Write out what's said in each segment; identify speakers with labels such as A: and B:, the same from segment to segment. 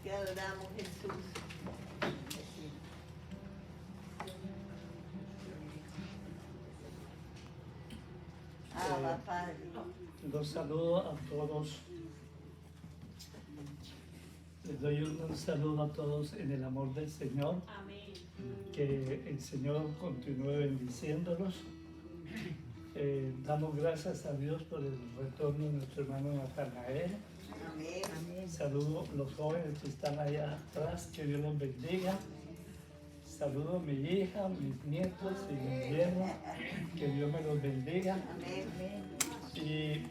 A: Te adoramos, Jesús. Padre.
B: Los saludo a todos. Les doy un saludo a todos en el amor del Señor.
C: Amén.
B: Que el Señor continúe bendiciéndolos. Damos gracias a Dios por el retorno de nuestro hermano Natanael.
A: Amén.
B: Saludo a los jóvenes que están allá atrás, que Dios los bendiga. Saludo a mi hija, mis nietos y mi yerno, que Dios me los bendiga.
A: Amén.
B: Y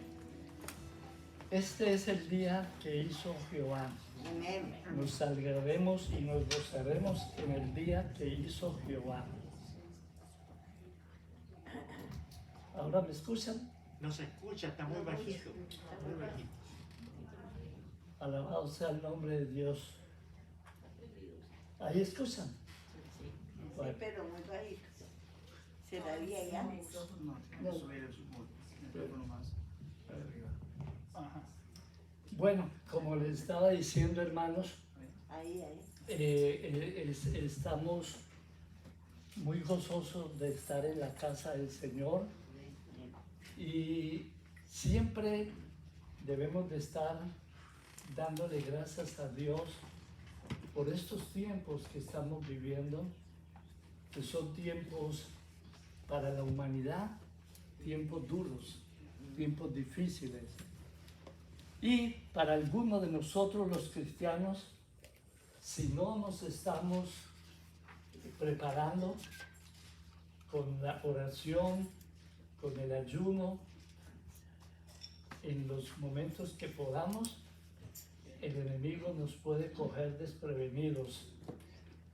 B: este es el día que hizo Jehová.
A: Amén.
B: Nos alegraremos y nos gozaremos en el día que hizo Jehová. ¿Ahora me escuchan?
D: No se escucha, está muy bajito. Muy bajito.
B: Alabado sea el nombre de Dios. ¿Ahí escuchan?
A: Sí,
B: Bueno.
A: pero muy bajito. ¿Se daría ya?
B: No. Ajá. Bueno, como les estaba diciendo, hermanos,
A: Ahí.
B: estamos muy gozosos de estar en la casa del Señor y siempre debemos de estar dándole gracias a Dios por estos tiempos que estamos viviendo, que son tiempos para la humanidad, tiempos duros, tiempos difíciles. Y para algunos de nosotros los cristianos, si no nos estamos preparando con la oración, con el ayuno, en los momentos que podamos, el enemigo nos puede coger desprevenidos.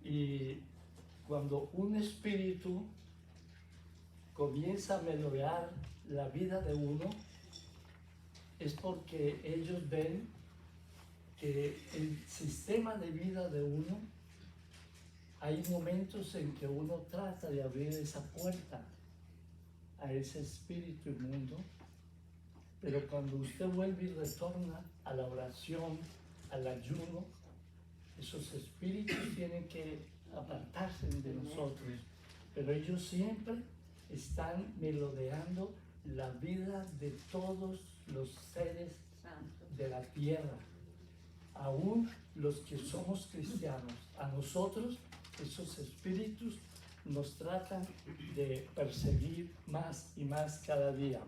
B: Y cuando un espíritu comienza a merodear la vida de uno, es porque ellos ven que el sistema de vida de uno, hay momentos en que uno trata de abrir esa puerta a ese espíritu inmundo, pero cuando usted vuelve y retorna a la oración, al ayuno, esos espíritus tienen que apartarse de nosotros, pero ellos siempre están merodeando la vida de todos los seres de la tierra, aún los que somos cristianos. A nosotros esos espíritus nos tratan de perseguir más y más cada día.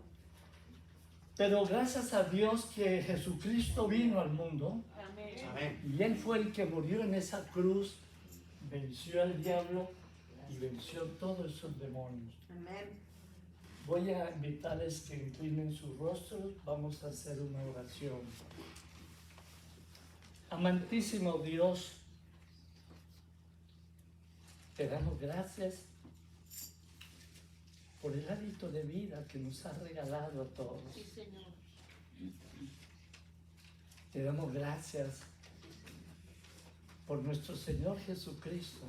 B: Pero gracias a Dios que Jesucristo vino al mundo.
D: Amén.
B: Y Él fue el que murió en esa cruz, venció al diablo y venció todos esos demonios.
A: Amén.
B: Voy a invitarles que inclinen sus rostros, vamos a hacer una oración. Amantísimo Dios, te damos gracias por el hábito de vida que nos has regalado a todos.
C: Sí, Señor.
B: Te damos gracias por nuestro Señor Jesucristo,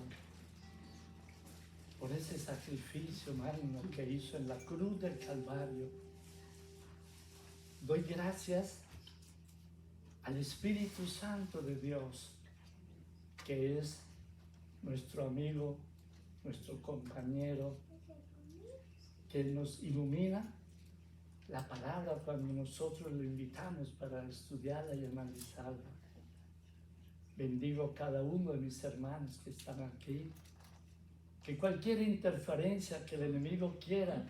B: por ese sacrificio magno que hizo en la cruz del Calvario. Doy gracias al Espíritu Santo de Dios, que es nuestro amigo, nuestro compañero, que nos ilumina la palabra cuando nosotros lo invitamos para estudiarla y analizarla. Bendigo a cada uno de mis hermanos que están aquí, que cualquier interferencia que el enemigo quiera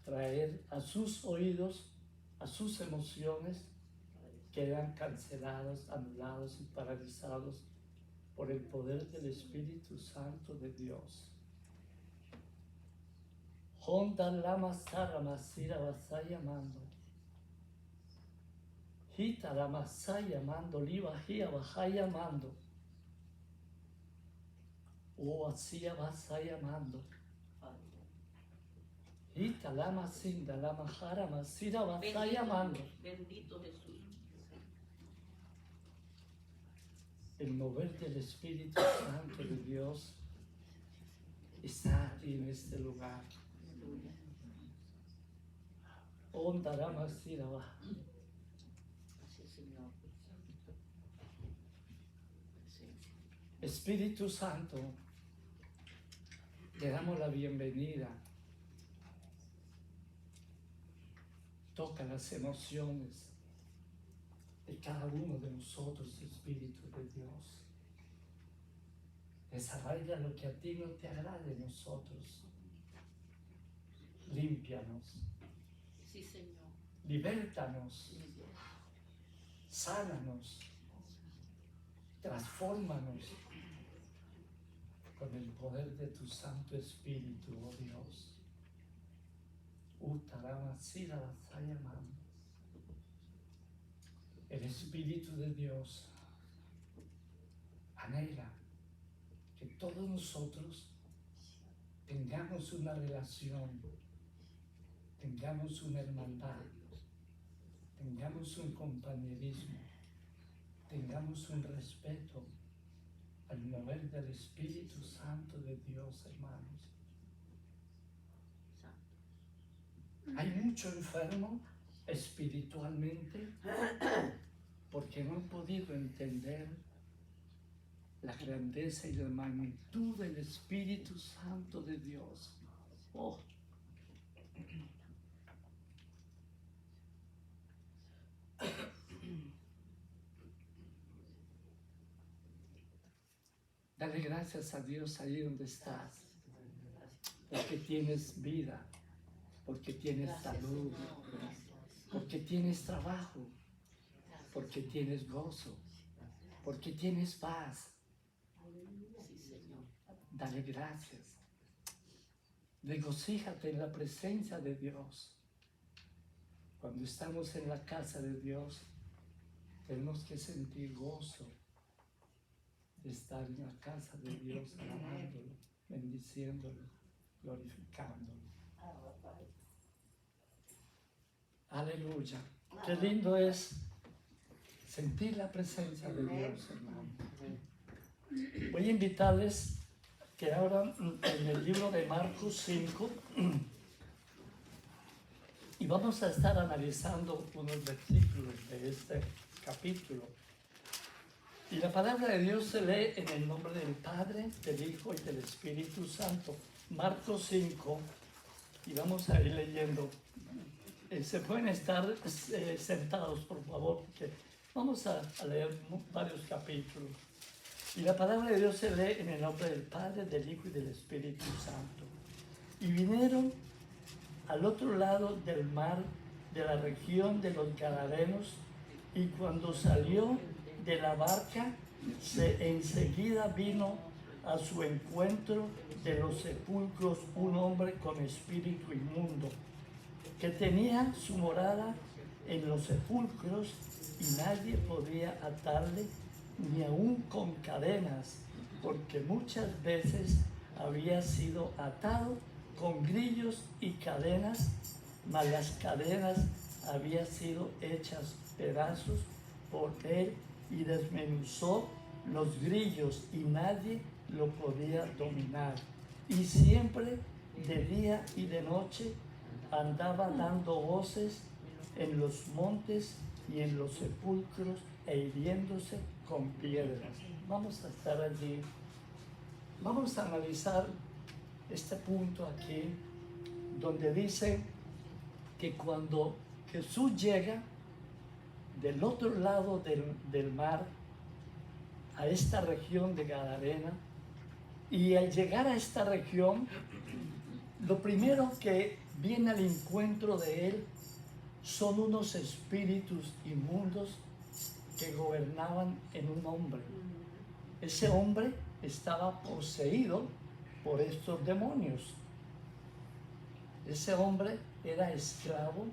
B: traer a sus oídos, a sus emociones, quedan cancelados, anulados y paralizados por el poder del Espíritu Santo de Dios. Honda lama sara masira vasaya mando. Hita la masaya mando, liba hia bajaya mando. O hacía vasaya mando. Hita la masinda, la majara masira vasaya mando.
C: Bendito Jesús.
B: El mover del Espíritu Santo de Dios está en este lugar. Onda la masira va.
C: Así, Señor.
B: Espíritu Santo, le damos la bienvenida. Toca las emociones de cada uno de nosotros, Espíritu de Dios. Desarraiga lo que a ti no te agrade de nosotros. Límpianos.
C: Sí, Señor.
B: Libértanos. Sánanos. Transfórmanos con el poder de tu Santo Espíritu, oh Dios. El Espíritu de Dios anhela que todos nosotros tengamos una relación, tengamos una hermandad, tengamos un compañerismo, tengamos un respeto al mover del Espíritu Santo de Dios, hermanos. Hay mucho enfermo espiritualmente porque no han podido entender la grandeza y la magnitud del Espíritu Santo de Dios. Oh. Dale gracias a Dios ahí donde estás, porque tienes vida, porque tienes salud, porque tienes trabajo, porque tienes gozo, porque tienes paz. Dale gracias. Regocíjate en la presencia de Dios. Cuando estamos en la casa de Dios, tenemos que sentir gozo de estar en la casa de Dios, alabándolo, bendiciéndolo, glorificándolo. Aleluya. Qué lindo es sentir la presencia de Dios, hermano. Voy a invitarles que ahora en el libro de Marcos 5 y vamos a estar analizando unos versículos de este capítulo. Y la palabra de Dios se lee en el nombre del Padre, del Hijo y del Espíritu Santo. Marcos 5, y vamos a ir leyendo. Se pueden estar sentados, por favor, porque vamos a leer varios capítulos. Y la palabra de Dios se lee en el nombre del Padre, del Hijo y del Espíritu Santo. Y vinieron al otro lado del mar, de la región de los Gadarenos, y cuando salió de la barca, enseguida vino a su encuentro de los sepulcros un hombre con espíritu inmundo, que tenía su morada en los sepulcros, y nadie podía atarle ni aun con cadenas, porque muchas veces había sido atado con grillos y cadenas, mas las cadenas habían sido hechas pedazos por él, y desmenuzó los grillos y nadie lo podía dominar. Y siempre de día y de noche andaba dando voces en los montes y en los sepulcros e hiriéndose con piedras. Vamos a estar allí. Vamos a analizar este punto aquí, donde dice que cuando Jesús llega del otro lado del mar a esta región de Gadarena, y al llegar a esta región, lo primero que viene al encuentro de él son unos espíritus inmundos que gobernaban en un hombre. Ese hombre estaba poseído por estos demonios. Ese hombre era esclavo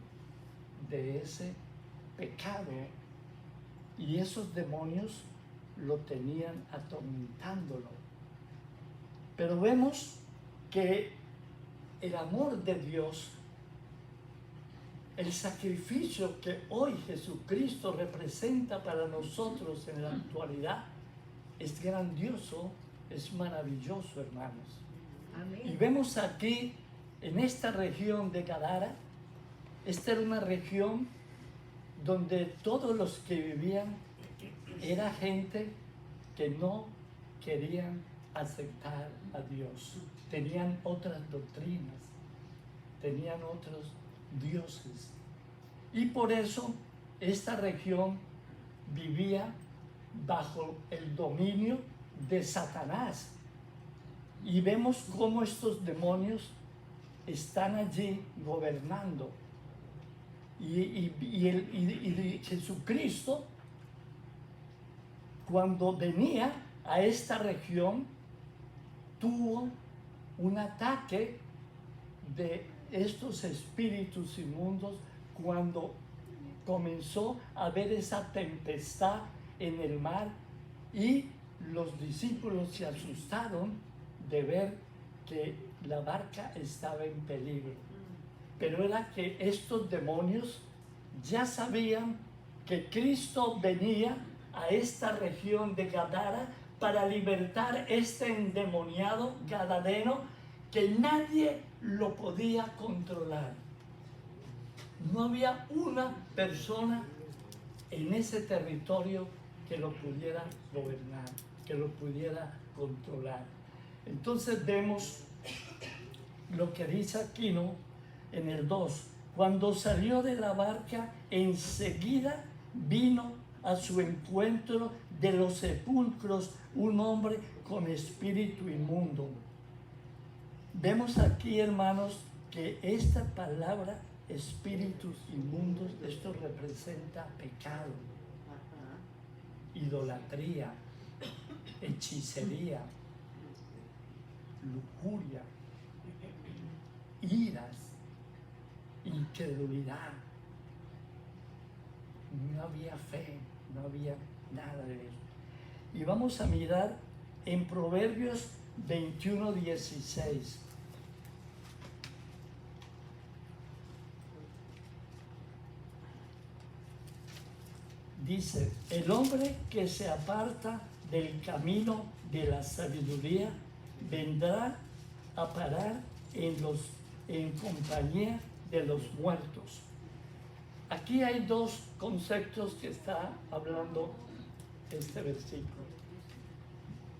B: de ese pecado, y esos demonios lo tenían atormentándolo. Pero vemos que el amor de Dios, el sacrificio que hoy Jesucristo representa para nosotros en la actualidad, es grandioso, es maravilloso, hermanos.
A: Amén.
B: Y vemos aquí, en esta región de Gadara, esta era una región donde todos los que vivían era gente que no querían aceptar a Dios. Tenían otras doctrinas, tenían otros dioses. Y por eso esta región vivía bajo el dominio de Satanás. Y vemos cómo estos demonios están allí gobernando. Y Jesucristo, cuando venía a esta región, tuvo un ataque de estos espíritus inmundos cuando comenzó a ver esa tempestad en el mar, y los discípulos se asustaron de ver que la barca estaba en peligro. Pero era que estos demonios ya sabían que Cristo venía a esta región de Gadara para libertar este endemoniado gadareno que nadie lo podía controlar. No había una persona en ese territorio que lo pudiera gobernar, que lo pudiera controlar. Entonces vemos lo que dice aquí, ¿no? En el 2, cuando salió de la barca, enseguida vino a su encuentro de los sepulcros un hombre con espíritu inmundo. Vemos aquí, hermanos, que esta palabra espíritus inmundos, esto representa pecado, idolatría, hechicería, lujuria, iras, incredulidad. No había fe, no había nada de eso. Y vamos a mirar en Proverbios 21:16. Dice, el hombre que se aparta del camino de la sabiduría vendrá a parar en compañía de los muertos. Aquí hay dos conceptos que está hablando este versículo.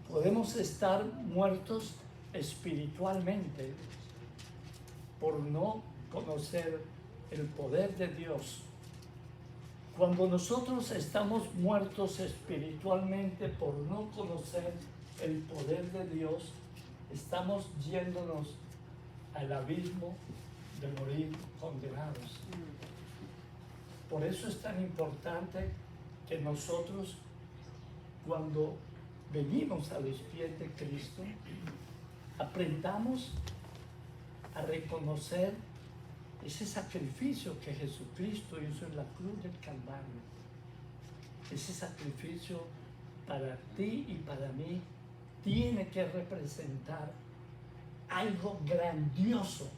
B: Podemos estar muertos espiritualmente por no conocer el poder de Dios. Cuando nosotros estamos muertos espiritualmente por no conocer el poder de Dios, estamos yéndonos al abismo de morir condenados. Por eso es tan importante que nosotros, cuando venimos a los pies de Cristo, aprendamos a reconocer ese sacrificio que Jesucristo hizo en la cruz del Calvario. Ese sacrificio para ti y para mí tiene que representar algo grandioso.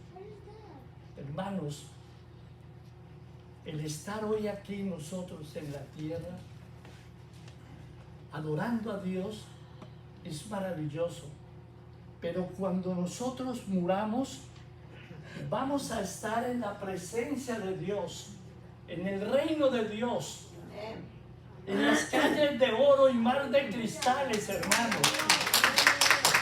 B: Hermanos, el estar hoy aquí nosotros en la tierra, adorando a Dios, es maravilloso. Pero cuando nosotros muramos, vamos a estar en la presencia de Dios, en el reino de Dios, en las calles de oro y mar de cristales, hermanos.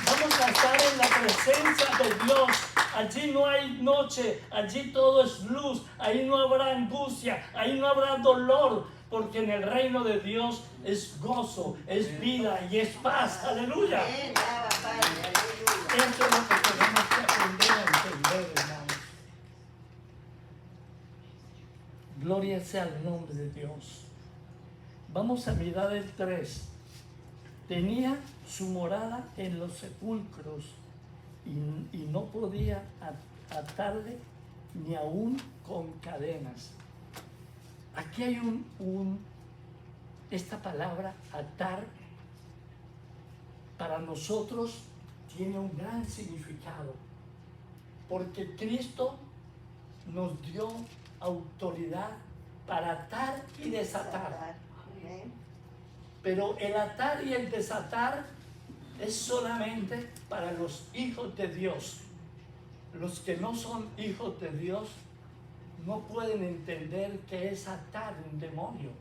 B: Vamos a estar en la presencia de Dios. Allí no hay noche, allí todo es luz, ahí no habrá angustia, ahí no habrá dolor, porque en el reino de Dios es gozo, es vida y es paz. ¡Aleluya! Esto es lo que tenemos que aprender a entender, hermanos. Gloria sea el nombre de Dios. Vamos a mirar el 3. Tenía su morada en los sepulcros y no podía atarle ni aún con cadenas. Aquí hay esta palabra atar para nosotros tiene un gran significado, porque Cristo nos dio autoridad para atar y desatar. Pero el atar y el desatar es solamente para los hijos de Dios. Los que no son hijos de Dios no pueden entender qué es atar un demonio,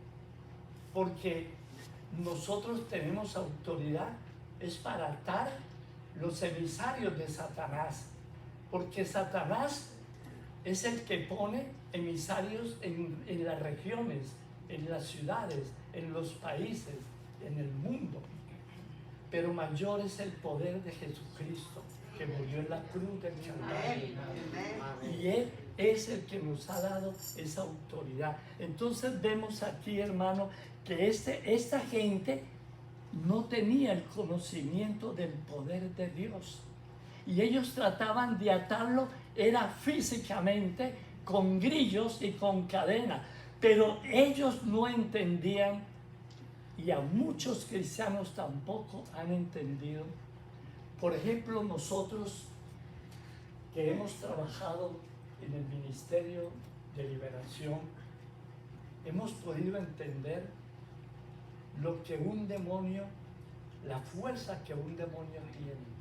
B: porque nosotros tenemos autoridad es para atar los emisarios de Satanás, porque Satanás es el que pone emisarios en las regiones, en las ciudades, en los países, en el mundo. Pero mayor es el poder de Jesucristo, que murió en la cruz del Calvario. Y Él es el que nos ha dado esa autoridad. Entonces vemos aquí, hermano, que esta gente no tenía el conocimiento del poder de Dios. Y ellos trataban de atarlo, era físicamente, con grillos y con cadena. Pero ellos no entendían, y a muchos cristianos tampoco han entendido. Por ejemplo, nosotros que hemos trabajado en el Ministerio de Liberación, hemos podido entender lo que un demonio, la fuerza que un demonio tiene.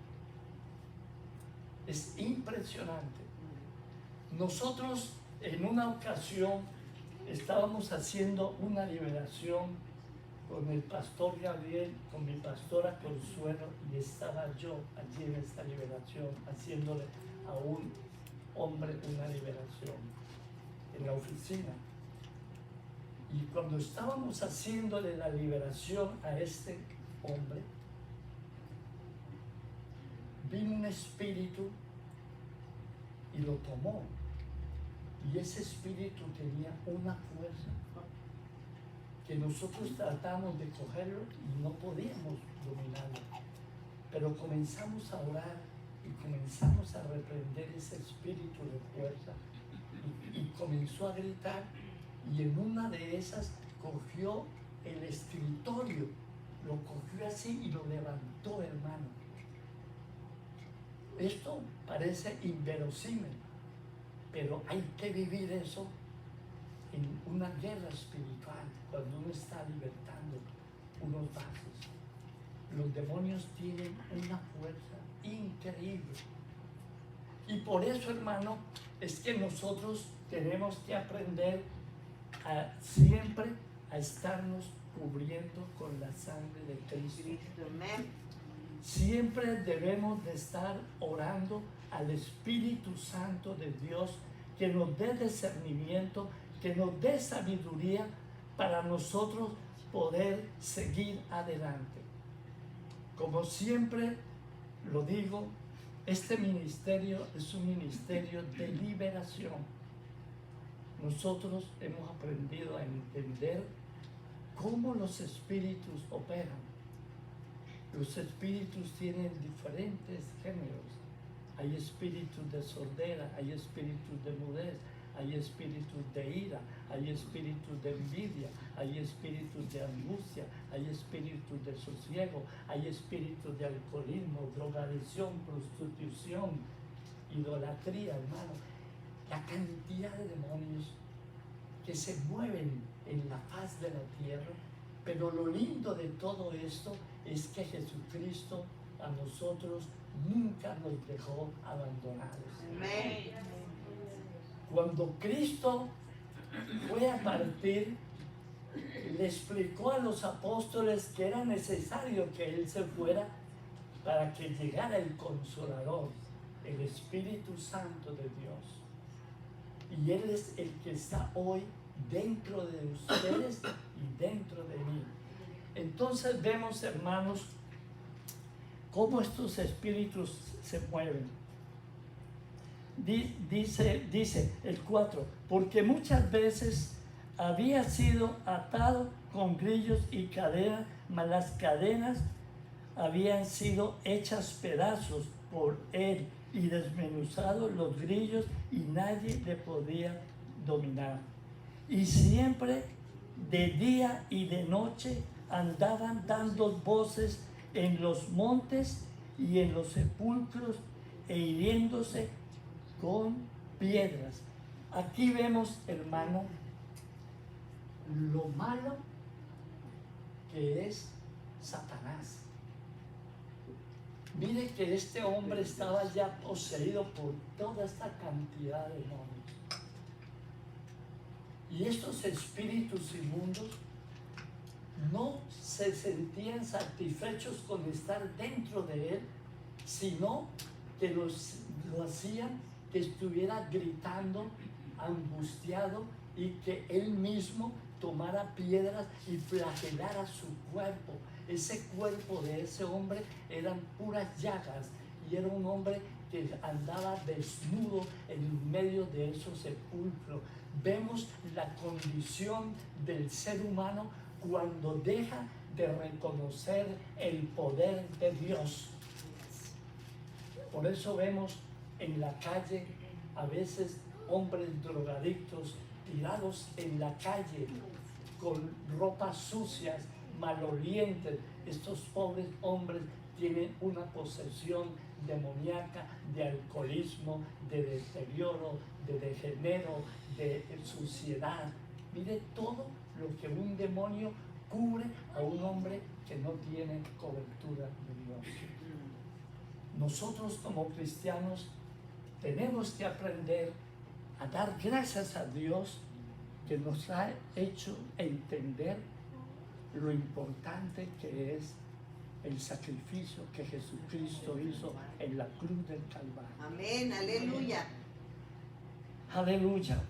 B: Es impresionante. Nosotros en una ocasión estábamos haciendo una liberación con el pastor Gabriel, con mi pastora Consuelo, y estaba yo allí en esta liberación haciéndole a un hombre una liberación en la oficina. Y cuando estábamos haciéndole la liberación a este hombre, vino un espíritu y lo tomó. Y ese espíritu tenía una fuerza que nosotros tratamos de cogerlo y no podíamos dominarlo. Pero comenzamos a orar y comenzamos a reprender ese espíritu de fuerza. Y comenzó a gritar, y en una de esas cogió el escritorio, lo cogió así y lo levantó, hermano. Esto parece inverosímil, pero hay que vivir eso en una guerra espiritual, cuando uno está libertando unos vasos. Los demonios tienen una fuerza increíble. Y por eso, hermano, es que nosotros tenemos que aprender siempre a estarnos cubriendo con la sangre de Cristo. Siempre debemos de estar orando al Espíritu Santo de Dios, que nos dé discernimiento, que nos dé sabiduría para nosotros poder seguir adelante. Como siempre lo digo, este ministerio es un ministerio de liberación. Nosotros hemos aprendido a entender cómo los espíritus operan. Los espíritus tienen diferentes géneros. Hay espíritus de sordera, hay espíritus de mudez, hay espíritus de ira, hay espíritus de envidia, hay espíritus de angustia, hay espíritus de sosiego, hay espíritus de alcoholismo, drogadicción, prostitución, idolatría, hermano. La cantidad de demonios que se mueven en la faz de la tierra, pero lo lindo de todo esto es que Jesucristo a nosotros nunca nos dejó abandonados.
A: Amén.
B: Cuando Cristo fue a partir, le explicó a los apóstoles que era necesario que Él se fuera para que llegara el Consolador, el Espíritu Santo de Dios. Y Él es el que está hoy dentro de ustedes y dentro de mí. Entonces vemos, hermanos, cómo estos espíritus se mueven. Dice el 4, porque muchas veces había sido atado con grillos y cadenas, mas las cadenas habían sido hechas pedazos por él y desmenuzados los grillos, y nadie le podía dominar. Y siempre de día y de noche andaban dando voces en los montes y en los sepulcros e hiriéndose con piedras. Aquí vemos, hermano, lo malo que es Satanás. Mire que este hombre estaba ya poseído por toda esta cantidad de demonios. Y estos espíritus inmundos no se se sentían satisfechos con estar dentro de él, sino que lo hacían que estuviera gritando, angustiado, y que él mismo tomara piedras y flagelara su cuerpo. Ese cuerpo de ese hombre eran puras llagas y era un hombre que andaba desnudo en medio de esos sepulcros. Vemos la condición del ser humano cuando deja de reconocer el poder de Dios. Por eso vemos en la calle a veces hombres drogadictos tirados en la calle con ropas sucias, malolientes. Estos pobres hombres tienen una posesión demoníaca de alcoholismo, de deterioro, de degenero, de suciedad. Mire todo lo que un demonio cubre a un hombre que no tiene cobertura de Dios. Nosotros como cristianos tenemos que aprender a dar gracias a Dios que nos ha hecho entender lo importante que es el sacrificio que Jesucristo hizo en la cruz del Calvario.
A: Amén, aleluya.
B: Aleluya.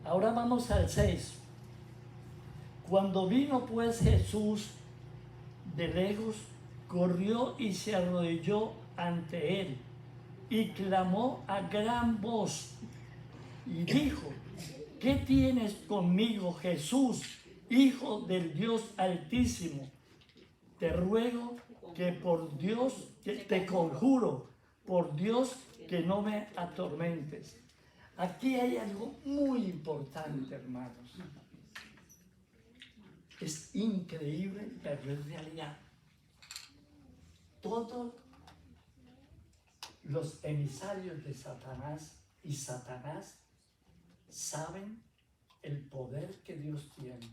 B: Ahora vamos al 6. Cuando vino pues Jesús de lejos, corrió y se arrodilló ante él y clamó a gran voz y dijo: ¿qué tienes conmigo, Jesús, Hijo del Dios Altísimo? Te ruego que por Dios, que te conjuro, por Dios, que no me atormentes. Aquí hay algo muy importante, hermanos. Es increíble, pero es realidad. Todos los emisarios de Satanás y Satanás saben el poder que Dios tiene.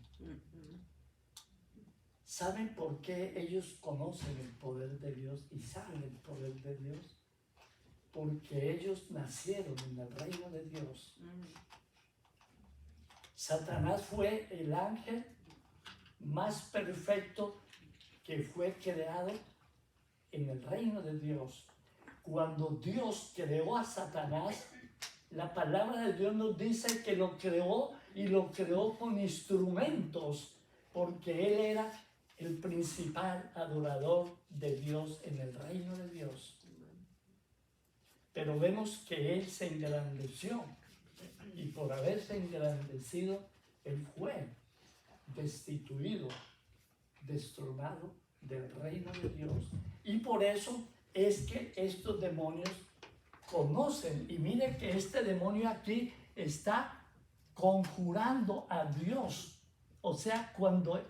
B: ¿Saben por qué ellos conocen el poder de Dios y saben el poder de Dios? Porque ellos nacieron en el reino de Dios. Satanás fue el ángel más perfecto que fue creado en el reino de Dios. Cuando Dios creó a Satanás, la palabra de Dios nos dice que lo creó y lo creó con instrumentos, porque él era el principal adorador de Dios en el reino de Dios. Pero vemos que él se engrandeció, y por haberse engrandecido, él fue destituido, destronado del reino de Dios. Y por eso es que estos demonios conocen, y mire que este demonio aquí está conjurando a Dios. O sea, cuando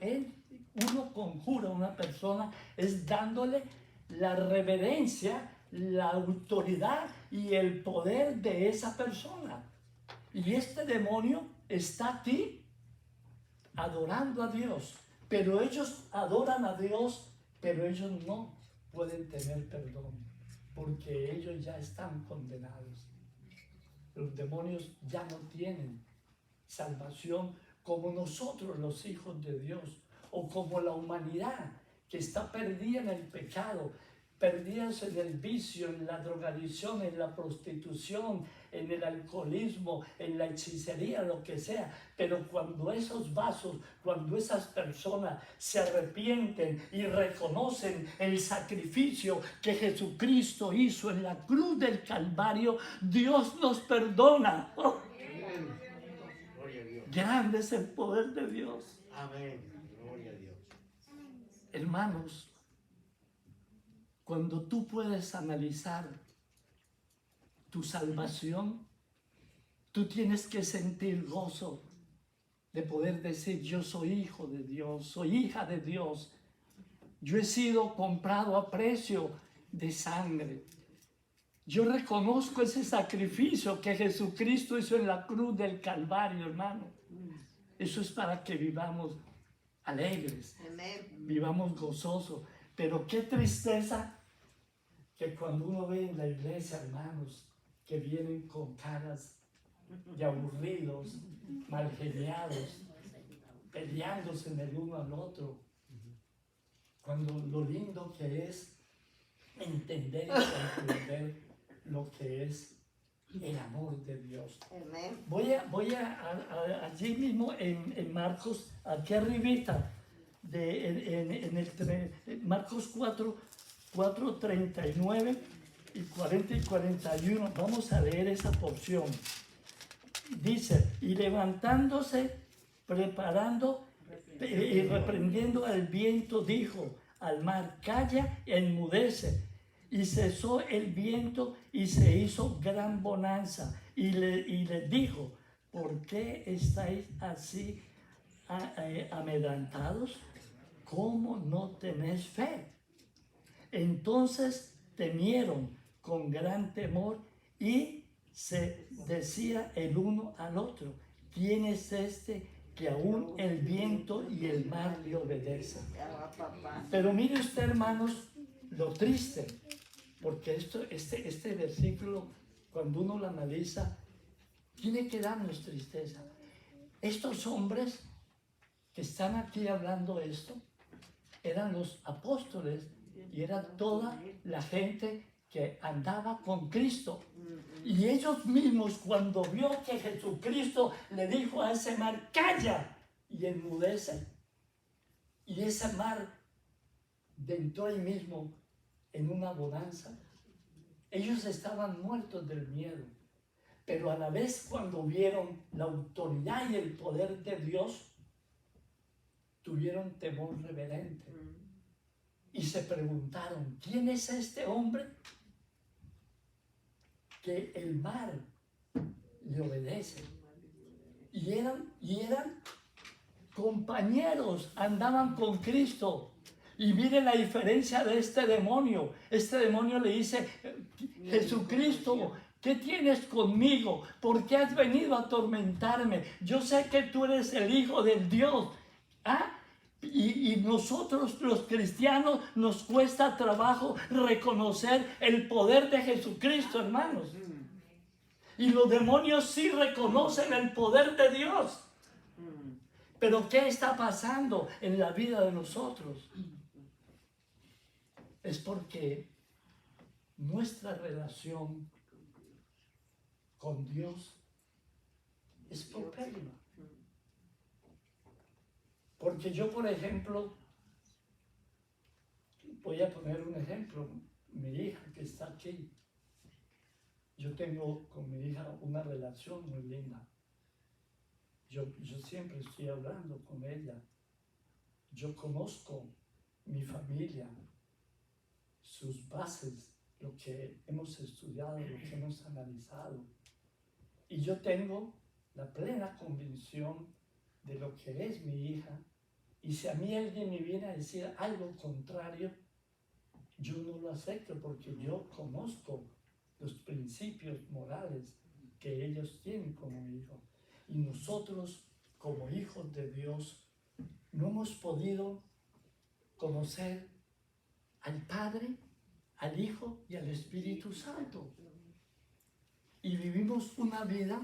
B: uno conjura a una persona, es dándole la reverencia, la autoridad y el poder de esa persona. Y este demonio está aquí adorando a Dios, pero ellos adoran a Dios, pero ellos no pueden tener perdón, porque ellos ya están condenados. Los demonios ya no tienen salvación como nosotros, los hijos de Dios, o como la humanidad que está perdida en el pecado, perdidas en el vicio, en la drogadicción, en la prostitución, en el alcoholismo, en la hechicería, lo que sea. Pero cuando esos vasos, cuando esas personas se arrepienten y reconocen el sacrificio que Jesucristo hizo en la cruz del Calvario, Dios nos perdona. ¡Oh!
D: Gloria a Dios.
B: Grande es el poder de Dios.
D: Amén. Gloria a Dios.
B: Hermanos, cuando tú puedes analizar tu salvación, tú tienes que sentir gozo de poder decir: yo soy hijo de Dios, soy hija de Dios. Yo he sido comprado a precio de sangre. Yo reconozco ese sacrificio que Jesucristo hizo en la cruz del Calvario, hermano. Eso es para que vivamos alegres, vivamos gozosos. Pero qué tristeza que cuando uno ve en la iglesia, hermanos, que vienen con caras de aburridos, malgeniados, peleándose en el uno al otro. Cuando lo lindo que es entender y comprender lo que es el amor de Dios.
A: Amén.
B: Voy allí mismo en Marcos, aquí arribita, Marcos 4, 39 y 40 y 41. Vamos a leer esa porción. Dice, y levantándose, preparando y reprendiendo al viento, dijo al mar, calla, enmudece. Y cesó el viento y se hizo gran bonanza. Y le dijo, ¿por qué estáis así amedrentados? ¿Cómo no tenéis fe? Entonces temieron con gran temor y se decía el uno al otro, ¿quién es este que aún el viento y el mar le obedecen? Pero mire usted, hermanos, lo triste, porque este versículo, cuando uno lo analiza, tiene que darnos tristeza. Estos hombres que están aquí hablando esto, eran los apóstoles y era toda la gente que andaba con Cristo. Y ellos mismos, cuando vio que Jesucristo le dijo a ese mar, calla, y enmudece, y ese mar entró ahí mismo en una bonanza, ellos estaban muertos del miedo, pero a la vez cuando vieron la autoridad y el poder de Dios, tuvieron temor reverente y se preguntaron, ¿quién es este hombre que el mar le obedece? Y eran compañeros, andaban con Cristo. Y miren la diferencia de este demonio. Este demonio le dice, Jesucristo, ¿qué tienes conmigo? ¿Por qué has venido a atormentarme? Yo sé que tú eres el Hijo del Dios. ¿Ah? Y nosotros los cristianos nos cuesta trabajo reconocer el poder de Jesucristo, hermanos. Y los demonios sí reconocen el poder de Dios. Pero ¿qué está pasando en la vida de nosotros? Es porque nuestra relación con Dios es paupérrima. Porque yo, por ejemplo, voy a poner un ejemplo, mi hija que está aquí, yo tengo con mi hija una relación muy linda. Yo siempre estoy hablando con ella. Yo conozco mi familia, sus bases, lo que hemos estudiado, lo que hemos analizado. Y yo tengo la plena convicción de lo que es mi hija. Y si a mí alguien me viene a decir algo contrario, yo no lo acepto porque yo conozco los principios morales que ellos tienen como hijos. Y nosotros, como hijos de Dios, no hemos podido conocer al Padre, al Hijo y al Espíritu Santo. Y vivimos una vida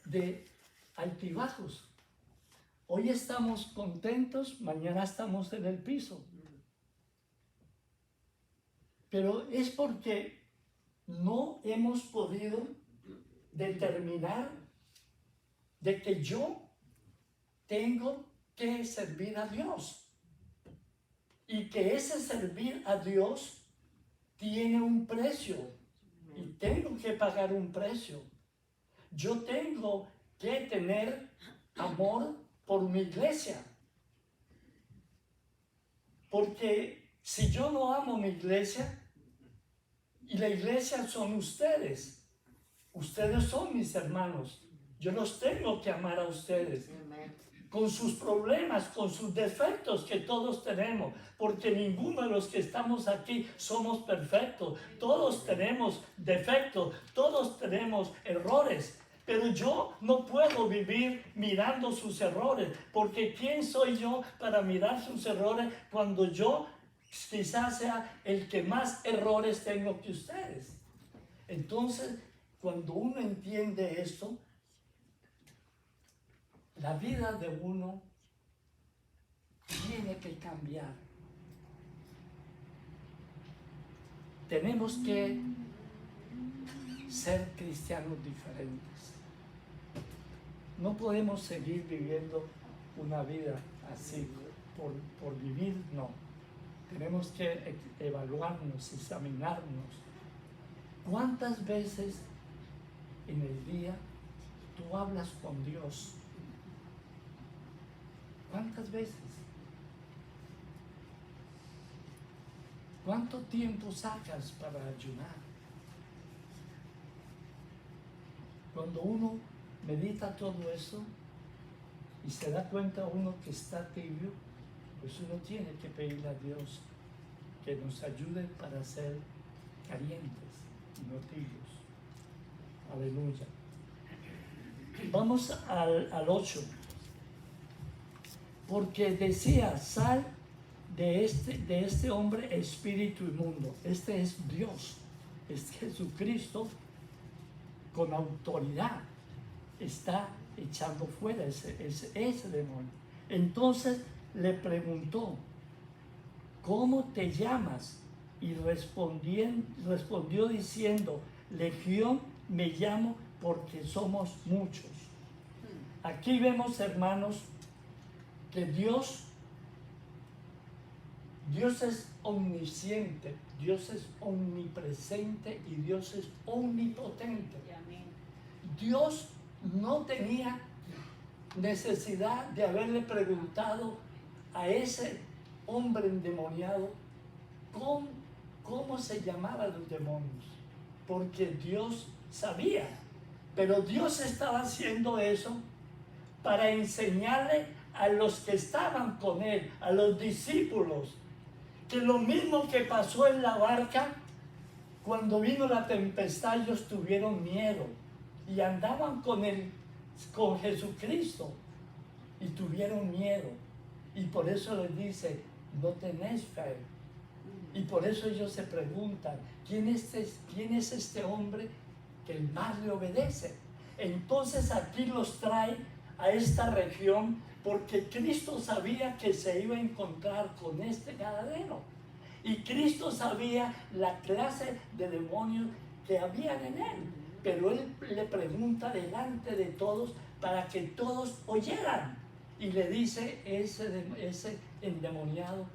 B: de altibajos. Hoy estamos contentos, mañana estamos en el piso. Pero es porque no hemos podido determinar de que yo tengo que servir a Dios. Y que ese servir a Dios tiene un precio. Y tengo que pagar un precio. Yo tengo que tener amor por mi iglesia. Porque si yo no amo mi iglesia, y la iglesia son ustedes, ustedes son mis hermanos, yo los tengo que amar a ustedes, con sus problemas, con sus defectos que todos tenemos, porque ninguno de los que estamos aquí somos perfectos, todos tenemos defectos, todos tenemos errores. Pero yo no puedo vivir mirando sus errores, porque ¿quién soy yo para mirar sus errores cuando yo quizás sea el que más errores tengo que ustedes? Entonces, cuando uno entiende esto, la vida de uno tiene que cambiar. Tenemos que ser cristianos diferentes. No podemos seguir viviendo una vida así, por vivir, no. Tenemos que evaluarnos, examinarnos. ¿Cuántas veces en el día tú hablas con Dios? ¿Cuántas veces? ¿Cuánto tiempo sacas para ayunar? Cuando uno medita todo eso y se da cuenta uno que está tibio, pues uno tiene que pedirle a Dios que nos ayude para ser calientes y no tibios. Aleluya. Vamos al 8. Porque decía, sal de este hombre espíritu inmundo. Este es Dios, es Jesucristo con autoridad. Está echando fuera ese demonio. Entonces le preguntó, ¿cómo te llamas? Y respondió diciendo, Legión me llamo porque somos muchos. Aquí vemos, hermanos, que Dios es omnisciente, Dios es omnipresente y Dios es omnipotente. Dios no tenía necesidad de haberle preguntado a ese hombre endemoniado cómo se llamaban los demonios, porque Dios sabía, pero Dios estaba haciendo eso para enseñarle a los que estaban con él, a los discípulos, que lo mismo que pasó en la barca, cuando vino la tempestad ellos tuvieron miedo y andaban con Jesucristo y tuvieron miedo, y por eso les dice, no tenéis fe. Y por eso ellos se preguntan, ¿quién es este hombre que el mar le obedece? Entonces aquí los trae a esta región porque Cristo sabía que se iba a encontrar con este Gadareno. Y Cristo sabía la clase de demonios que habían en él. Pero él le pregunta delante de todos para que todos oyeran. Y le dice ese endemoniado,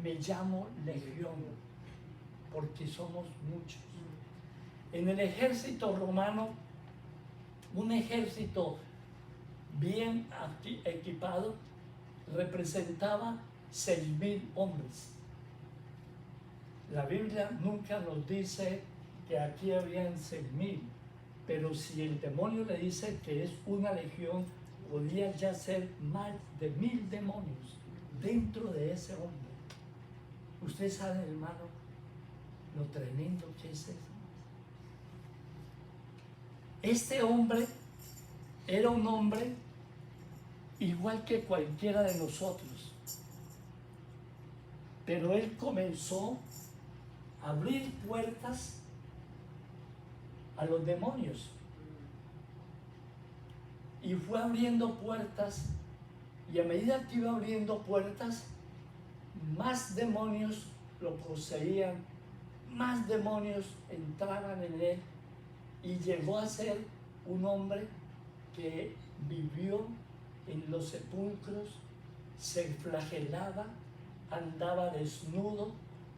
B: me llamo Legión, porque somos muchos. En el ejército romano, un ejército bien equipado representaba 6,000 hombres. La Biblia nunca nos dice que aquí habían 6,000, pero si el demonio le dice que es una legión, podía ya ser más de 1,000 demonios dentro de ese hombre. Usted sabe, hermano, lo tremendo que es eso. Este hombre era un hombre igual que cualquiera de nosotros, pero él comenzó a abrir puertas a los demonios y fue abriendo puertas, y a medida que iba abriendo puertas, más demonios lo poseían, más demonios entraban en él, y llegó a ser un hombre que vivió en los sepulcros, se flagelaba, andaba desnudo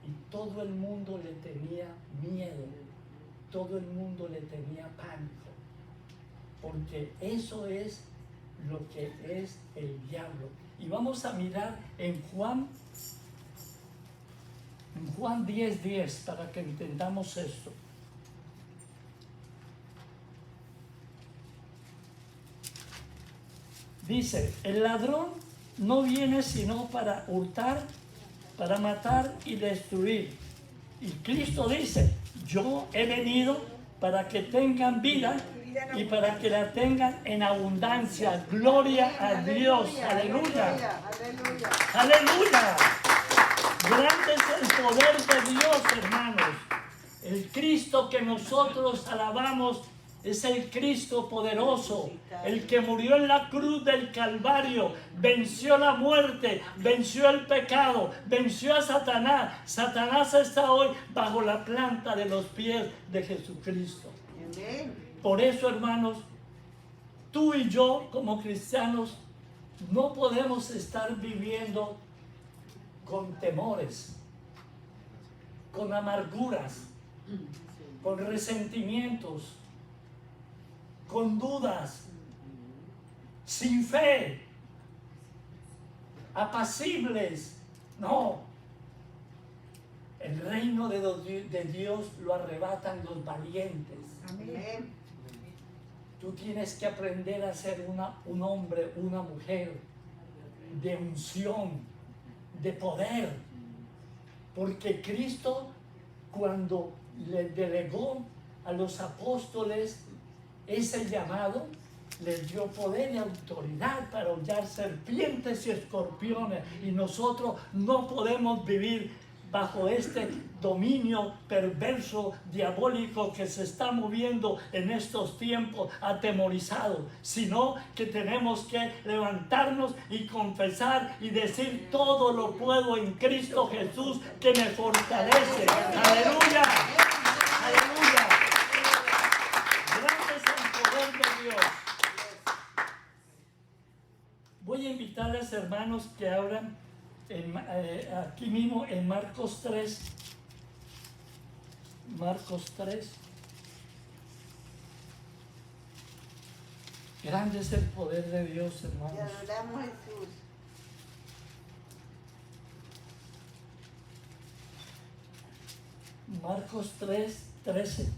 B: y todo el mundo le tenía miedo, todo el mundo le tenía pánico, porque eso es lo que es el diablo. Y vamos a mirar en Juan 10:10 para que entendamos esto. Dice, el ladrón no viene sino para hurtar, para matar y destruir. Y Cristo dice, yo he venido para que tengan vida y para que la tengan en abundancia. Gloria a Dios. Aleluya. Aleluya. Grande es el poder de Dios, hermanos. El Cristo que nosotros alabamos es el Cristo poderoso, el que murió en la cruz del Calvario, venció la muerte, venció el pecado, venció a Satanás. Satanás está hoy bajo la planta de los pies de Jesucristo.
A: Amén.
B: Por eso, hermanos, tú y yo como cristianos no podemos estar viviendo con temores, con amarguras, con resentimientos, con dudas, sin fe, apacibles. No. El reino de Dios lo arrebatan los valientes.
A: Amén.
B: Tú tienes que aprender a ser un hombre, una mujer de unción, de poder. Porque Cristo, cuando le delegó a los apóstoles ese llamado, les dio poder y autoridad para hollar serpientes y escorpiones. Y nosotros no podemos vivir bajo este dominio perverso, diabólico que se está moviendo en estos tiempos, atemorizado, sino que tenemos que levantarnos y confesar y decir: todo lo puedo en Cristo Jesús que me fortalece. Aleluya, aleluya. Gracias al poder de Dios. Voy a invitarles, hermanos, que abran aquí mismo en Marcos 3. Marcos 3. Grande es el poder de Dios,
A: Te
B: hermanos.
A: adoramos, Jesús.
B: Marcos 3, 13.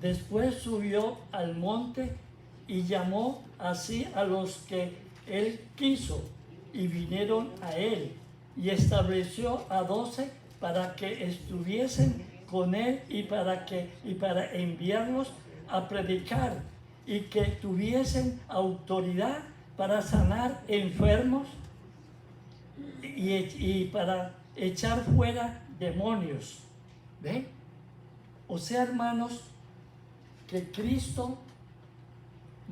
B: Después subió al monte y llamó así a los que él quiso, y vinieron a él, y estableció a 12 para que estuviesen con él y para enviarlos a predicar, y que tuviesen autoridad para sanar enfermos y para echar fuera demonios. ¿Ve? O sea, hermanos, que Cristo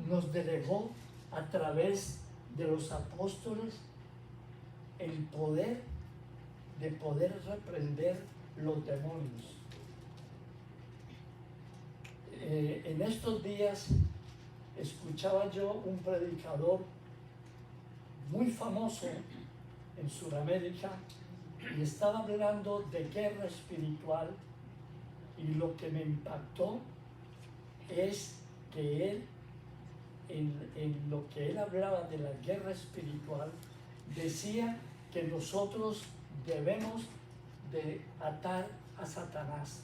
B: nos delegó a través de los apóstoles el poder de poder reprender los demonios. En estos días escuchaba yo un predicador muy famoso en Sudamérica y estaba hablando de guerra espiritual, y lo que me impactó es que él, en lo que él hablaba de la guerra espiritual, decía que nosotros debemos de atar a Satanás.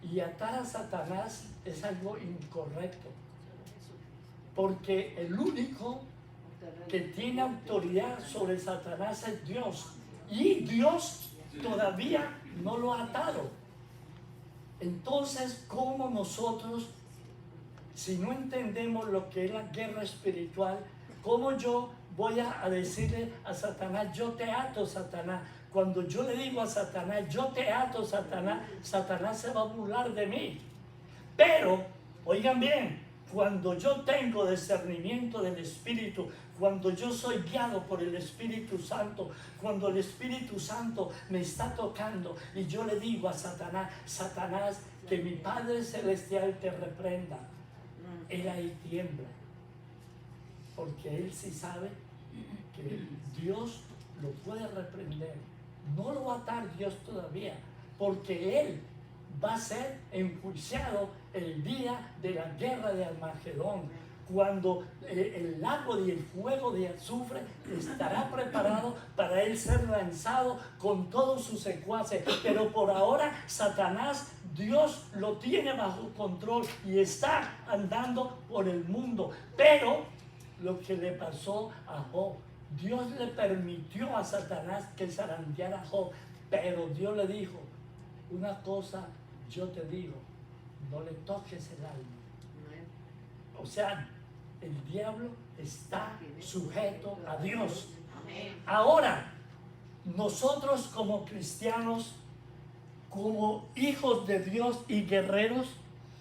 B: Y atar a Satanás es algo incorrecto, porque el único que tiene autoridad sobre Satanás es Dios, y Dios todavía no lo ha atado. Entonces, ¿cómo nosotros, si no entendemos lo que es la guerra espiritual, cómo yo voy a decirle a Satanás: yo te ato, Satanás? Cuando yo le digo a Satanás: yo te ato, Satanás, Satanás se va a burlar de mí. Pero, oigan bien, cuando yo tengo discernimiento del Espíritu, cuando yo soy guiado por el Espíritu Santo, cuando el Espíritu Santo me está tocando y yo le digo a Satanás: Satanás, que mi Padre Celestial te reprenda, él ahí tiembla, porque él sí sabe que Dios lo puede reprender. No lo va a atar Dios todavía, porque él va a ser enjuiciado el día de la guerra de Armagedón, cuando el lago y el fuego de azufre estará preparado para él ser lanzado con todos sus secuaces. Pero por ahora Satanás, Dios lo tiene bajo control y está andando por el mundo. Pero lo que le pasó a Job, Dios le permitió a Satanás que zarandeara a Job, pero Dios le dijo: una cosa yo te digo, no le toques el alma. O sea, el diablo está sujeto a Dios. Ahora, nosotros como cristianos, como hijos de Dios y guerreros,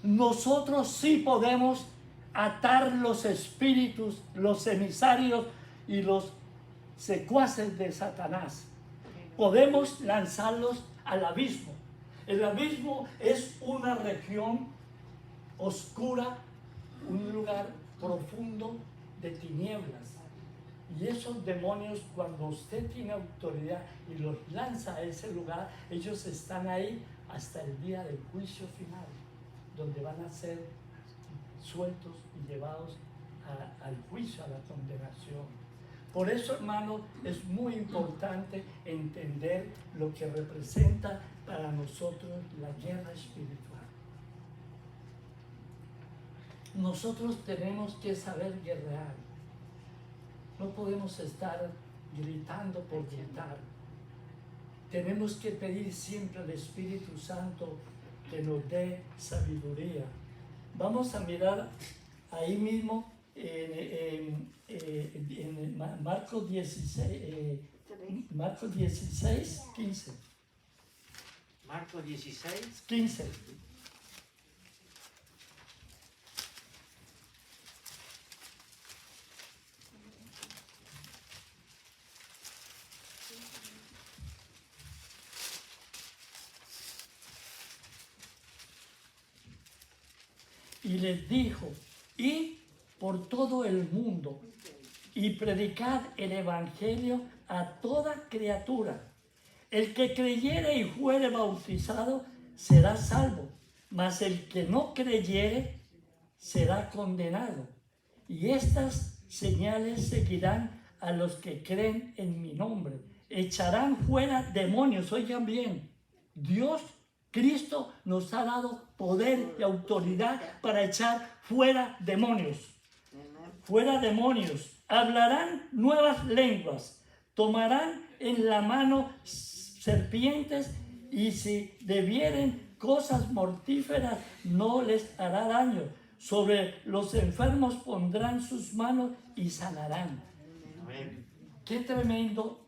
B: nosotros sí podemos atar los espíritus, los emisarios y los secuaces de Satanás. Podemos lanzarlos al abismo. El abismo es una región oscura, un lugar profundo de tinieblas. Y esos demonios, cuando usted tiene autoridad y los lanza a ese lugar, ellos están ahí hasta el día del juicio final, donde van a ser sueltos y llevados al juicio, a la condenación. Por eso, hermano, es muy importante entender lo que representa para nosotros la guerra espiritual. Nosotros tenemos que saber guerrear. No podemos estar gritando por gritar. Tenemos que pedir siempre al Espíritu Santo que nos dé sabiduría. Vamos a mirar ahí mismo en Marcos 16, Marcos 16, 15.
D: Marcos 16,
B: 15. Y les dijo, id por todo el mundo y predicad el evangelio a toda criatura. El que creyere y fuere bautizado será salvo, mas el que no creyere será condenado. Y estas señales seguirán a los que creen en mi nombre. Echarán fuera demonios. Oigan bien, Dios, Cristo nos ha dado poder y autoridad para echar fuera demonios. Fuera demonios. Hablarán nuevas lenguas. Tomarán en la mano serpientes, y si bebieren cosas mortíferas no les hará daño. Sobre los enfermos pondrán sus manos y sanarán.
D: amén.
B: Qué tremendo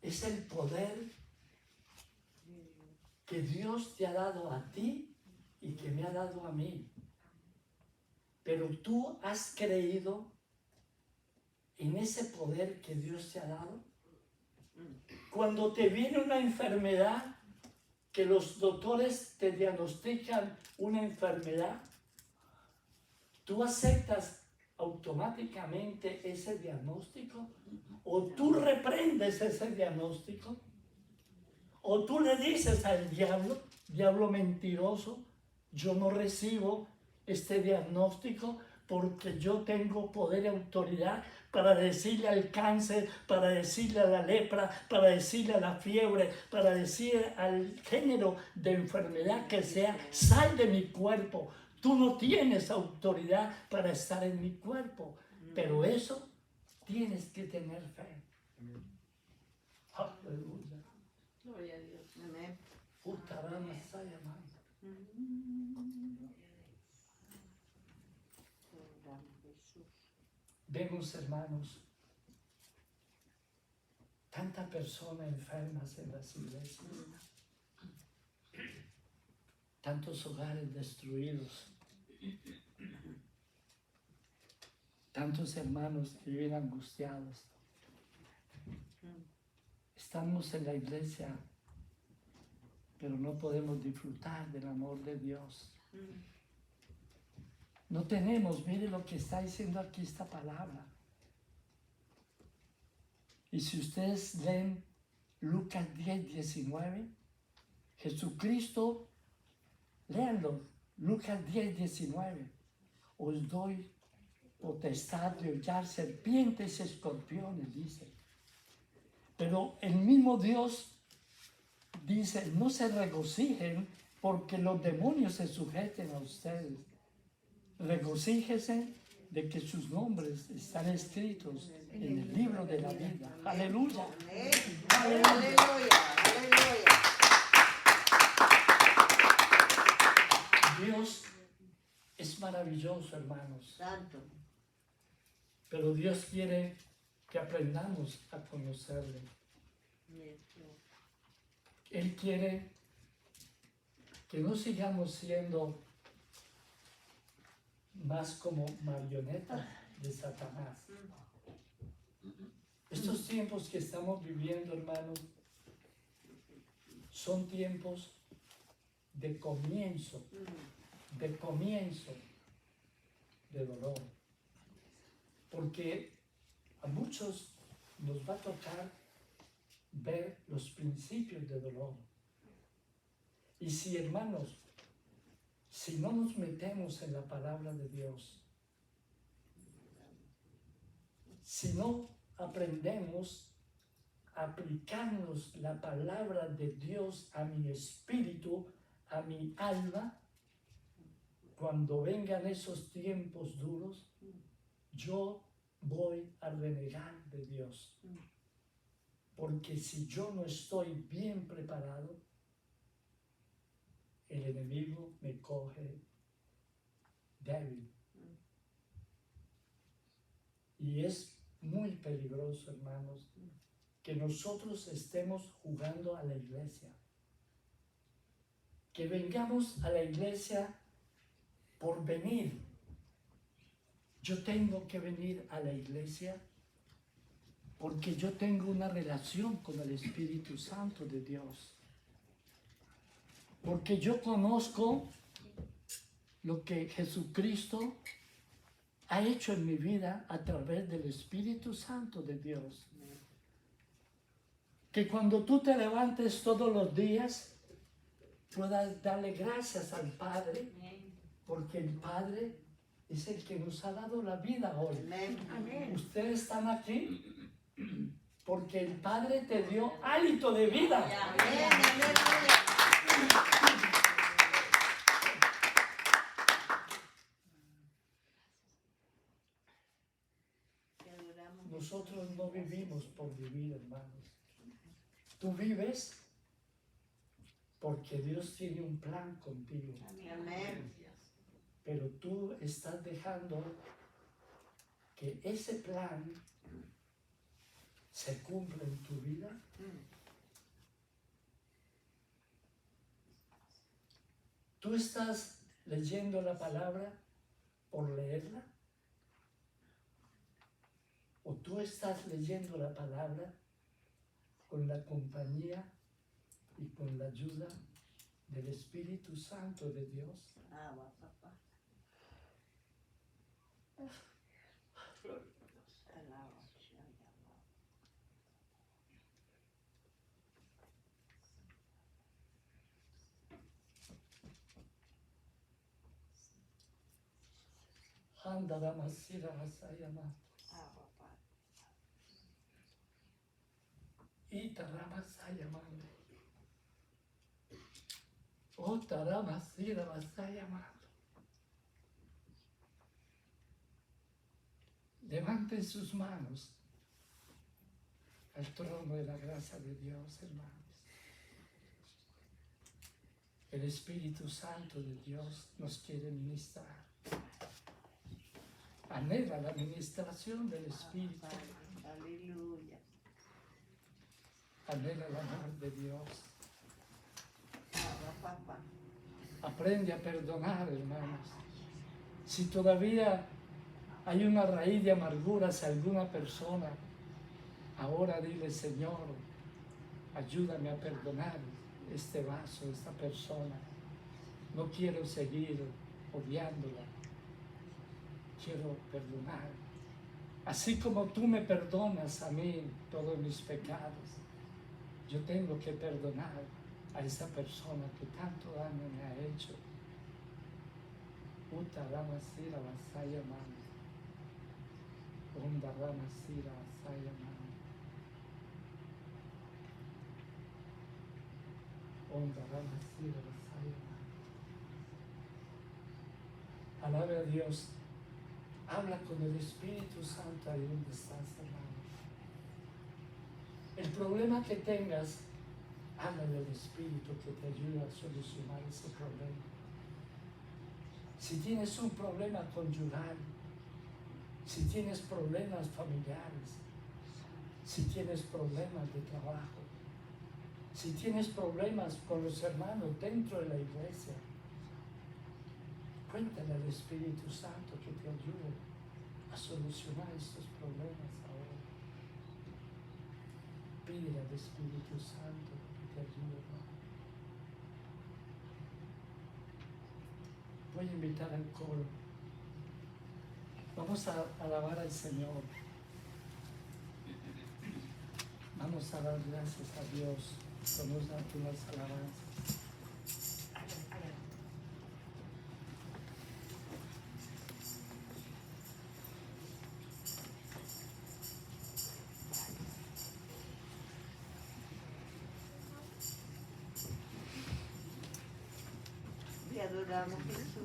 B: es el poder que Dios te ha dado a ti y que me ha dado a mí. Pero tú has creído en ese poder que Dios te ha dado. Cuando te viene una enfermedad, que los doctores te diagnostican una enfermedad, ¿tú aceptas automáticamente ese diagnóstico? ¿O tú reprendes ese diagnóstico? ¿O tú le dices al diablo, diablo mentiroso, yo no recibo este diagnóstico porque yo tengo poder y autoridad para decirle al cáncer, para decirle a la lepra, para decirle a la fiebre, para decir al género de enfermedad que sea, sal de mi cuerpo? Tú no tienes autoridad para estar en mi cuerpo, pero eso tienes que tener fe. Aleluya.
C: Gloria a Dios.
A: Amén.
B: Utarama Sayama. Vemos, hermanos, tantas personas enfermas en las iglesias, tantos hogares destruidos, tantos hermanos que viven angustiados. Estamos en la iglesia, pero no podemos disfrutar del amor de Dios. No tenemos, mire lo que está diciendo aquí esta palabra. Y si ustedes leen Lucas 10, 19, Jesucristo, léanlo, Lucas 10, 19, os doy potestad de hollar serpientes y escorpiones, dice. Pero el mismo Dios dice, no se regocijen porque los demonios se sujeten a ustedes. Regocíjese de que sus nombres están escritos en el libro de la vida. Aleluya.
A: Amén. Aleluya. Aleluya.
B: Dios es maravilloso, hermanos.
A: Santo.
B: Pero Dios quiere que aprendamos a conocerle. Él quiere que no sigamos siendo más como marionetas de Satanás. Estos tiempos que estamos viviendo, hermanos, son tiempos de comienzo de dolor. Porque a muchos nos va a tocar ver los principios de dolor. Y si, hermanos, si no nos metemos en la palabra de Dios, si no aprendemos a aplicarnos la palabra de Dios a mi espíritu, a mi alma, cuando vengan esos tiempos duros, yo voy a renegar de Dios. Porque si yo no estoy bien preparado, el enemigo me coge débil. Y es muy peligroso, hermanos, que nosotros estemos jugando a la iglesia. Que vengamos a la iglesia por venir. Yo tengo que venir a la iglesia porque yo tengo una relación con el Espíritu Santo de Dios. Porque yo conozco lo que Jesucristo ha hecho en mi vida a través del Espíritu Santo de Dios. Que cuando tú te levantes todos los días, puedas darle gracias al Padre, porque el Padre es el que nos ha dado la vida hoy.
A: Amén.
B: Ustedes están aquí porque el Padre te dio hálito de vida. Nosotros no vivimos por vivir, hermanos. Tú vives porque Dios tiene un plan contigo.
A: Amén.
B: Pero tú estás dejando que ese plan se cumpla en tu vida. Tú estás leyendo la palabra por leerla. O tú estás leyendo la palabra con la compañía y con la ayuda del Espíritu Santo de Dios. Anda la masira vasayama. Ita la masayama. Ota la masira vasayama. Levanten sus manos al trono de la gracia de Dios, hermanos. El Espíritu Santo de Dios nos quiere ministrar. Anhela la ministración del Espíritu.
A: Aleluya.
B: Anhela el amor de Dios.
A: Papá.
B: Aprende a perdonar, hermanos. Si todavía hay una raíz de amargura hacia alguna persona, ahora dile: Señor, ayúdame a perdonar este vaso, esta persona. No quiero seguir odiándola. Quiero perdonar. Así como tú me perdonas a mí todos mis pecados, yo tengo que perdonar a esa persona que tanto daño me ha hecho. Uta rama sira vasaya mami. Onda rama sira vasaya mami. Onda rama sira vasaya mami. Alabe a Dios. Habla con el Espíritu Santo ahí donde estás, hermano. El problema que tengas, háblale al Espíritu que te ayude a solucionar ese problema. Si tienes un problema conyugal, si tienes problemas familiares, si tienes problemas de trabajo, Si tienes problemas con los hermanos dentro de la iglesia, cuéntale al Espíritu Santo que te ayude a solucionar estos problemas ahora. Pide al Espíritu Santo que te ayude, hermano. Voy a invitar al coro. Vamos a alabar al Señor. Vamos a dar gracias a Dios por nos dar unas alabanzas.
A: Te adoramos, Jesús.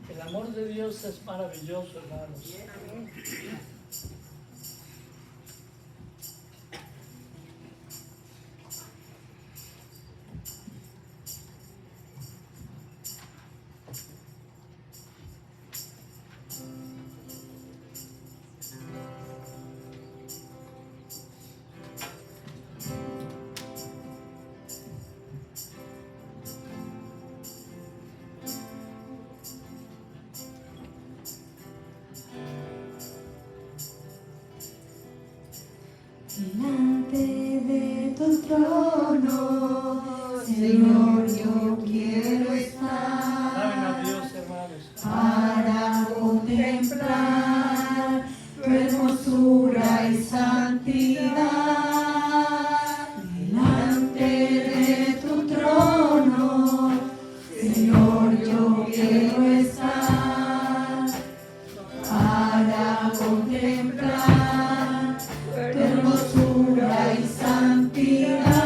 B: El amor de Dios es maravilloso, hermanos.
A: Amén.
E: Delante de tu trono, Señor, yo quiero
B: Alaben a
E: estar
B: Dios, hermanos.
E: para contemplar tu hermosura y santidad. Delante de tu trono, Señor, yo quiero estar para contemplar tu hermosura y santidad.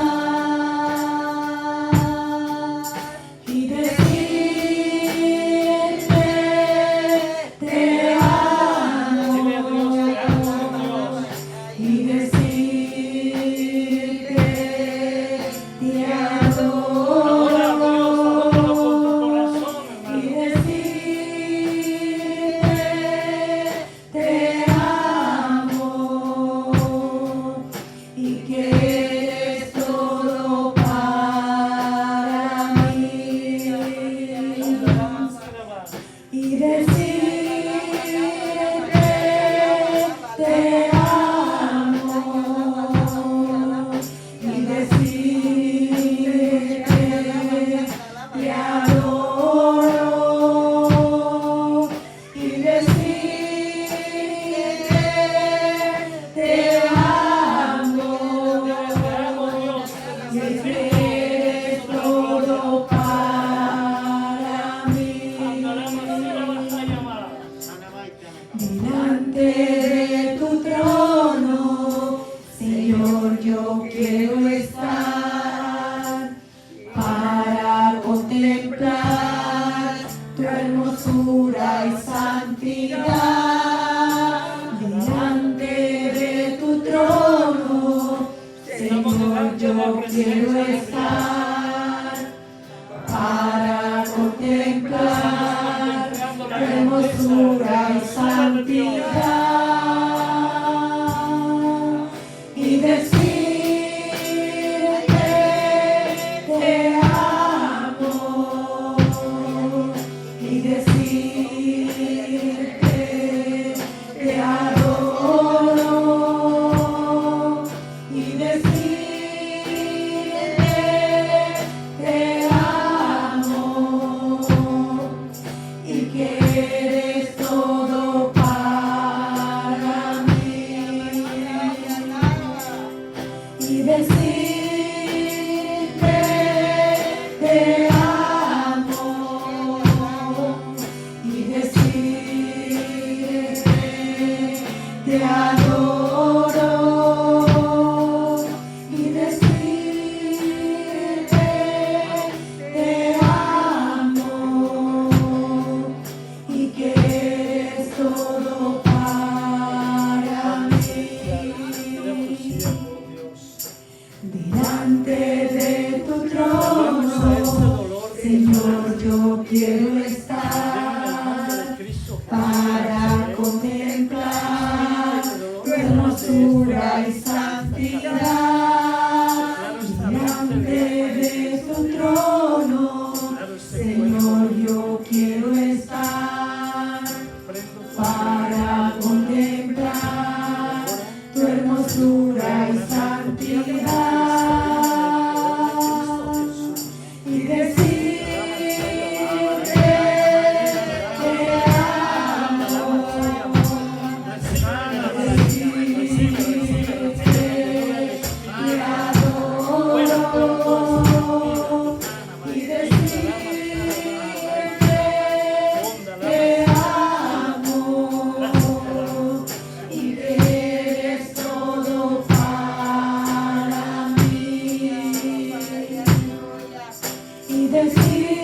E: y decirte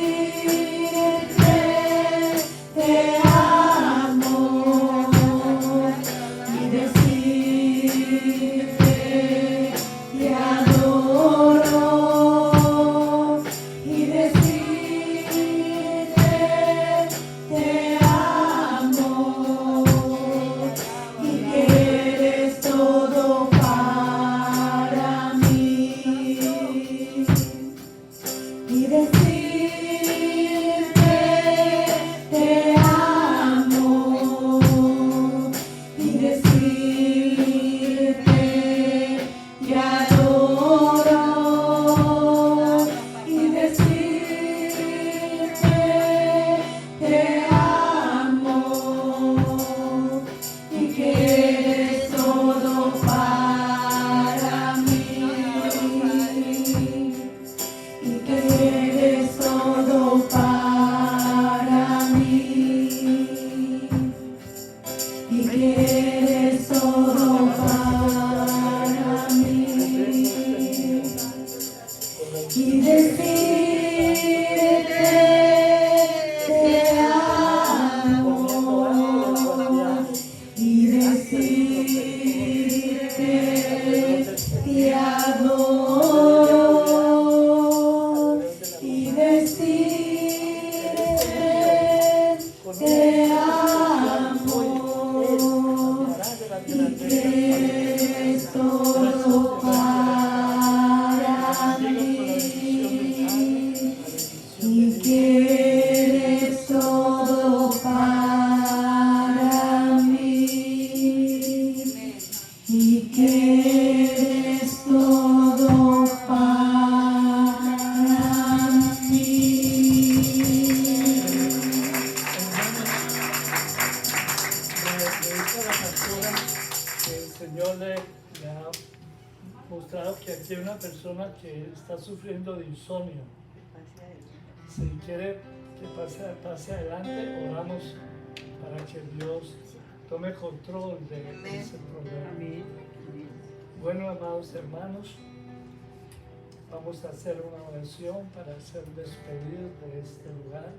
E: te amo y decirte te adoro y decirte te amo y que eres todo para mí y decirte te amo y decirte te adoro y decirte te amo y que eres todo para mí y que eres todo para mí y que eres todo para mí y decirte te amo y decirte te adoro y decirte te amo y que eres todo para mí y que eres todo para mí y que eres todo para mí.
B: Me dijo la pastora que el Señor le ha mostrado que aquí hay una persona que está sufriendo de insomnio. Si quiere que pase adelante, oramos para que Dios tome control de ese problema. Bueno, amados hermanos, vamos a hacer una oración para ser despedidos de este lugar,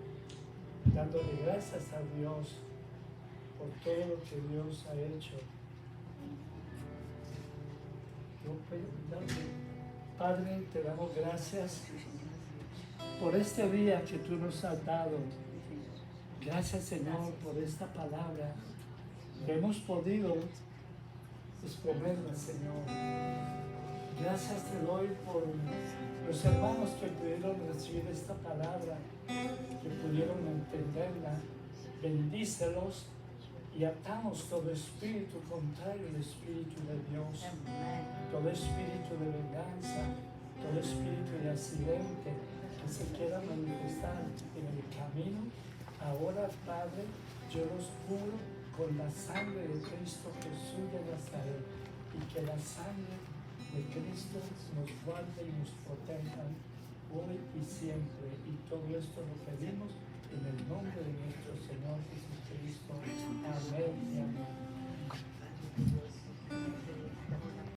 B: dándole gracias a Dios por todo lo que Dios ha hecho. Padre, te damos gracias por este día que tú nos has dado. Gracias, Señor, por esta palabra que hemos podido exponerla, Señor. Gracias te doy por los hermanos que pudieron recibir esta palabra, que pudieron entenderla. Bendícelos y atamos todo espíritu contrario al Espíritu de Dios, todo espíritu de venganza, todo espíritu de accidente que se quiera manifestar en el camino. Ahora, Padre, yo los juro con la sangre de Cristo Jesús de Nazaret, y que la sangre de Cristo nos guarde y nos proteja hoy y siempre. Y todo esto lo pedimos en el nombre de